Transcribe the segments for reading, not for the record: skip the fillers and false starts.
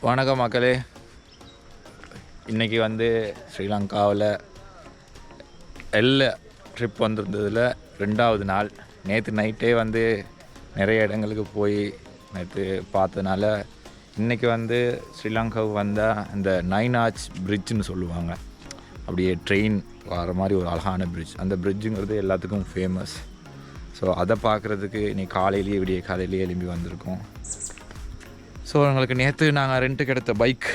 வணக்கம் மக்களே. இன்றைக்கி வந்து ஸ்ரீலங்காவில் ட்ரிப் வந்திருந்ததில் 2வது நாள். நேற்று நைட்டே வந்து நிறைய இடங்களுக்கு போய் நேற்று பார்த்ததுனால இன்றைக்கி வந்து ஸ்ரீலங்காவுக்கு வந்தால் இந்த 9 ஆர்ச் பிரிட்ஜுன்னு சொல்லுவாங்க. அப்படியே ட்ரெயின் வர மாதிரி ஒரு அழகான பிரிட்ஜ். அந்த பிரிட்ஜுங்கிறது எல்லாத்துக்கும் ஃபேமஸ். ஸோ அதை பார்க்குறதுக்கு இன்றைக்கி காலையிலேயே விடிய காலையிலேயே எழும்பி வந்திருக்கோம். ஸோ எங்களுக்கு நேற்று நாங்கள் ரெண்ட்டுக்கு எடுத்த பைக்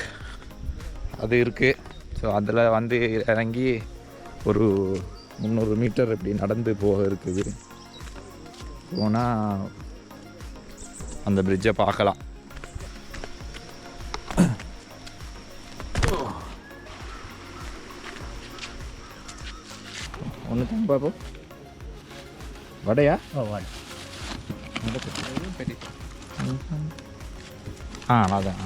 அது இருக்குது. ஸோ அதில் வந்து இறங்கி ஒரு 300 மீட்டர் இப்படி நடந்து போக இருக்குது. போனால் அந்த பிரிட்ஜை பார்க்கலாம். ஒன்று தான் பார்ப்போம். வடையா? வடை பெரிய அதான்.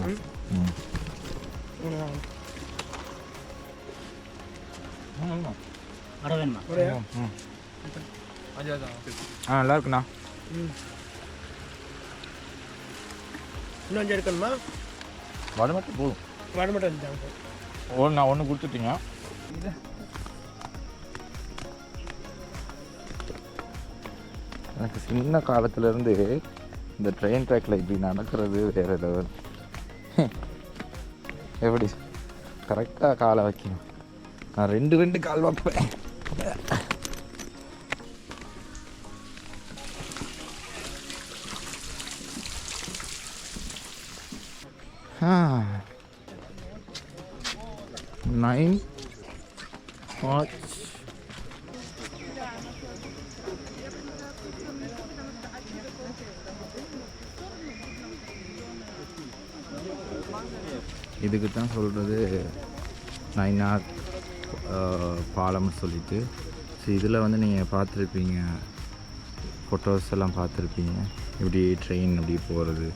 நல்லா இருக்குண்ணா. இன்னும் 5 எடுக்கணுமா? வடை மட்டும் போதும். வடை மட்டும் நான் ஒன்று கொடுத்துட்டீங்க. எனக்கு சின்ன காலத்துலேருந்து இந்த ட்ரெயின் ட்ராக்கில் இப்படி நடக்கிறது வேறு லெவல். எப்படி கரெக்டாக காலை வைக்கணும். நான் 2 கால் வைப்பேன். நைன் இதுக்கு தான் சொல்கிறது 9 ஆர்ச் பாலம்னு சொல்லிட்டு. ஸோ இதில் வந்து நீங்கள் பார்த்துருப்பீங்க, ஃபோட்டோஸ் எல்லாம் பார்த்துருப்பீங்க. இப்படி ட்ரெயின் இப்படி போகிறது.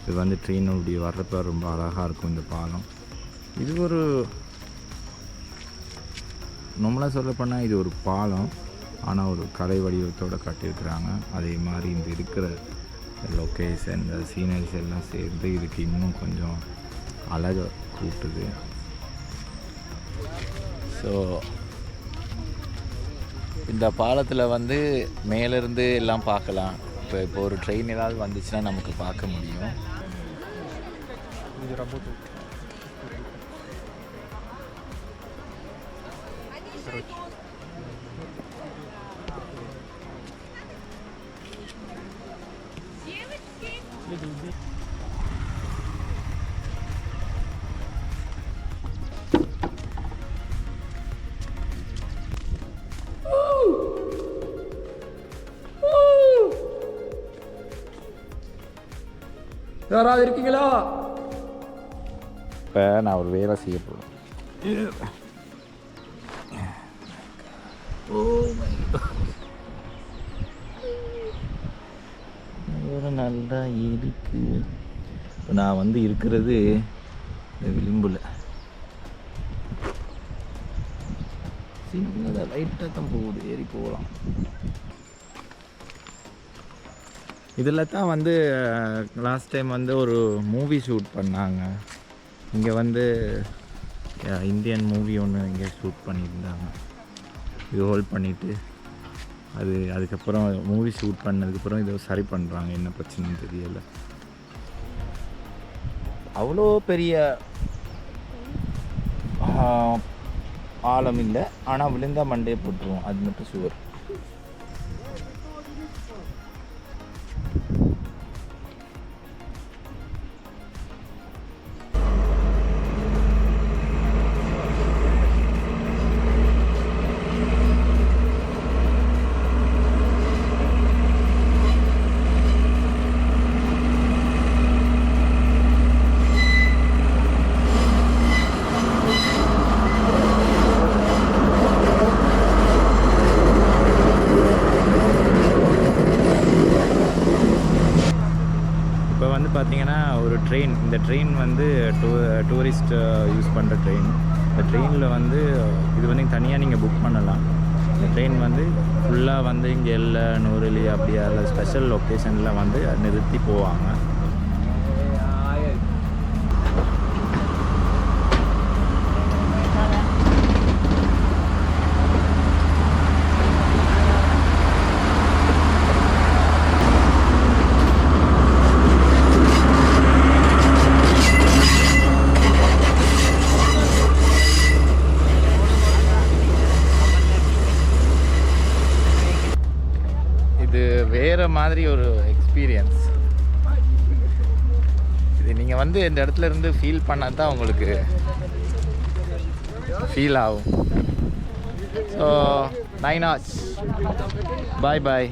இது வந்து ட்ரெயின் இப்படி வர்றப்போ ரொம்ப அழகாக இருக்கும் இந்த பாலம். இது ஒரு நம்மளாக சொல்லப்போனால் இது ஒரு பாலம், ஆனால் ஒரு கலை வடிவத்தோடு காட்டியிருக்கிறாங்க. அதே மாதிரி இந்த இருக்கிற லொக்கேஷன், இந்த சீனரிஸ் எல்லாம் சேர்ந்து இதுக்கு இன்னும் கொஞ்சம் அழகை கூட்டுது. ஸோ இந்த பாலத்தில் வந்து மேலேருந்து எல்லாம் பார்க்கலாம். இப்போ ஒரு ட்ரெயின் ஏதாவது வந்துச்சுன்னா நமக்கு பார்க்க முடியும். யாராவது இருக்கீங்களா? இப்போ நான் ஒரு வேலை செய்ய போகிறேன். நல்லா இருக்கு. இப்போ நான் வந்து இருக்கிறது இந்த விளிம்பில். சின்னதாக லைட்டாக தான் போகுது, ஏறி போகலாம். இதில் தான் வந்து லாஸ்ட் டைம் வந்து ஒரு மூவி ஷூட் பண்ணாங்க. இங்கே வந்து இந்தியன் மூவி ஒன்று இங்கே ஷூட் பண்ணியிருந்தாங்க. இது ஹோல்ட் பண்ணிவிட்டு அதுக்கப்புறம் மூவி ஷூட் பண்ணதுக்கப்புறம் இதை சரி பண்ணுறாங்க. என்ன பிரச்சனைன்னு தெரியலை. அவ்வளோ பெரிய ஆழம் இல்லை, ஆனால் விழுந்தால் மண்டையை போட்டுருவோம், அது மட்டும் சுவர். பார்த்தீங்கன்னா ஒரு ட்ரெயின், இந்த ட்ரெயின் வந்து டூரிஸ்ட் யூஸ் பண்ணுற ட்ரெயின். இந்த ட்ரெயினில் வந்து இது வந்து தனியாக நீங்கள் புக் பண்ணலாம். இந்த ட்ரெயின் வந்து ஃபுல்லாக வந்து இங்கே எல்லா நூறுலி அப்படியா இல்லை ஸ்பெஷல் லொக்கேஷனில் வந்து நிறுத்தி போவாங்க. வேறு மாதிரி ஒரு எக்ஸ்பீரியன்ஸ். இது நீங்கள் வந்து இந்த இடத்துல இருந்து ஃபீல் பண்ணால் தான் உங்களுக்கு ஃபீல் ஆகும். So 9 hours. Bye bye.